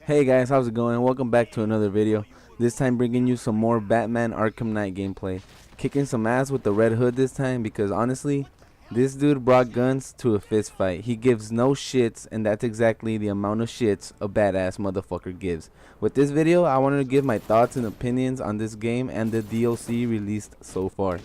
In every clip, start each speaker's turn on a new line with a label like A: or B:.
A: Hey guys, how's it going? Welcome back to another video. This time bringing you some more Batman Arkham Knight gameplay. Kicking some ass with the Red Hood this time because honestly, this dude brought guns to a fist fight. He gives no shits, and that's exactly the amount of shits a badass motherfucker gives. With this video, I wanted to give my thoughts and opinions on this game and the DLC released so far.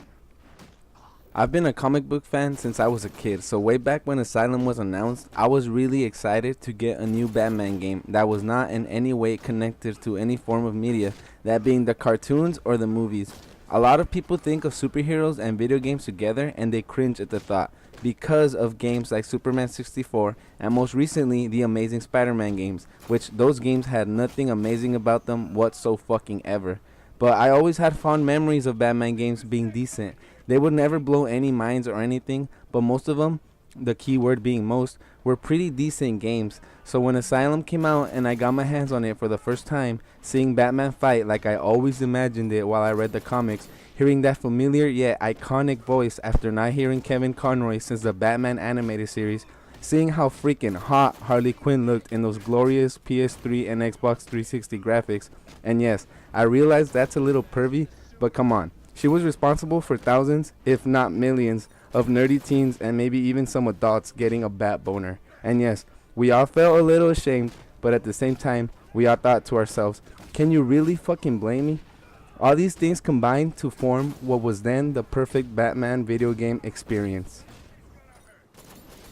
A: I've been a comic book fan since I was a kid, so way back when Asylum was announced, I was really excited to get a new Batman game that was not in any way connected to any form of media, that being the cartoons or the movies. A lot of people think of superheroes and video games together and they cringe at the thought because of games like Superman 64 and most recently the Amazing Spider-Man games, which those games had nothing amazing about them whatsoever. But I always had fond memories of Batman games being decent. They would never blow any minds or anything, but most of them, the key word being most, were pretty decent games. So when Asylum came out and I got my hands on it for the first time, seeing Batman fight like I always imagined it while I read the comics, hearing that familiar yet iconic voice after not hearing Kevin Conroy since the Batman animated series, seeing how freaking hot Harley Quinn looked in those glorious PS3 and Xbox 360 graphics, and yes, I realize that's a little pervy, but come on. She was responsible for thousands, if not millions, of nerdy teens and maybe even some adults getting a bat boner. And yes, we all felt a little ashamed, but at the same time, we all thought to ourselves, can you really fucking blame me? All these things combined to form what was then the perfect Batman video game experience.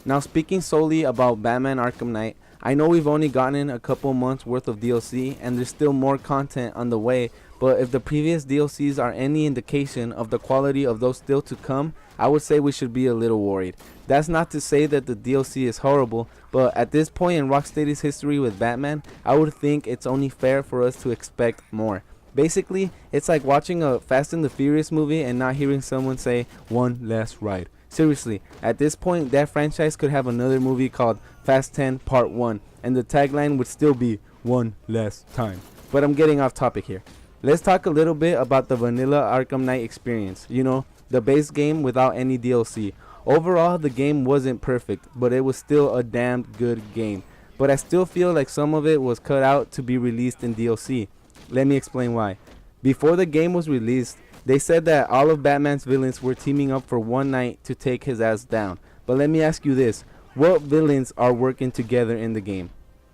A: Now speaking solely about Batman Arkham Knight, I know we've only gotten a couple months worth of DLC and there's still more content on the way, but if the previous DLCs are any indication of the quality of those still to come, I would say we should be a little worried. That's not to say that the DLC is horrible, but at this point in Rocksteady's history with Batman, I would think it's only fair for us to expect more. Basically, it's like watching a Fast and the Furious movie and not hearing someone say, "one last ride." Seriously, at this point, that franchise could have another movie called Fast 10 Part 1, and the tagline would still be, "one last time." But I'm getting off topic here. Let's talk a little bit about the vanilla Arkham Knight experience, you know, the base game without any DLC. Overall, the game wasn't perfect, but it was still a damn good game. But I still feel like some of it was cut out to be released in DLC. Let me explain why. Before the game was released, they said that all of Batman's villains were teaming up for one night to take his ass down. But let me ask you this, what villains are working together in the game?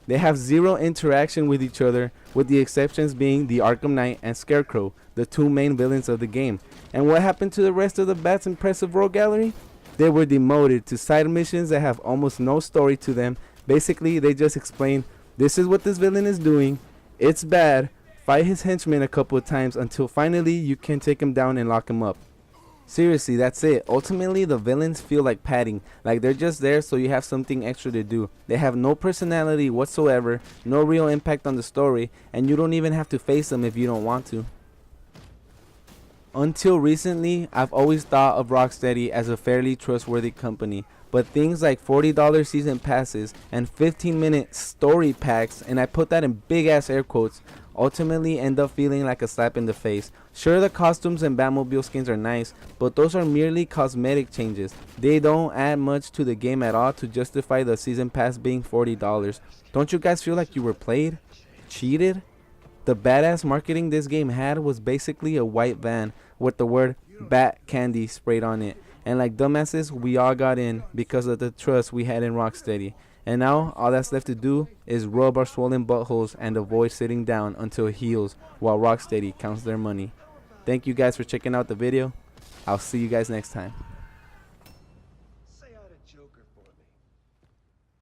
A: They have zero interaction with each other, with the exceptions being the Arkham Knight and Scarecrow, the two main villains of the game. And what happened to the rest of the Bat's impressive rogue gallery? They were demoted to side missions that have almost no story to them. Basically, they just explain, this is what this villain is doing, it's bad, fight his henchmen a couple of times until finally you can take him down and lock him up. Seriously, that's it. Ultimately, the villains feel like padding, like they're just there so you have something extra to do. They have no personality whatsoever, no real impact on the story, and you don't even have to face them if you don't want to. Until recently, I've always thought of Rocksteady as a fairly trustworthy company, but things like $40 season passes and 15-minute story packs, and I put that in big ass air quotes, ultimately end up feeling like a slap in the face. Sure, the costumes and Batmobile skins are nice, but those are merely cosmetic changes. They don't add much to the game at all to justify the season pass being $40. Don't you guys feel like you were played? Cheated? The badass marketing this game had was basically a white van with the word Bat Candy sprayed on it. And like dumbasses, we all got in because of the trust we had in Rocksteady. And now, all that's left to do is rub our swollen buttholes and avoid sitting down until it heals while Rocksteady counts their money. Thank you guys for checking out the video. I'll see you guys next time.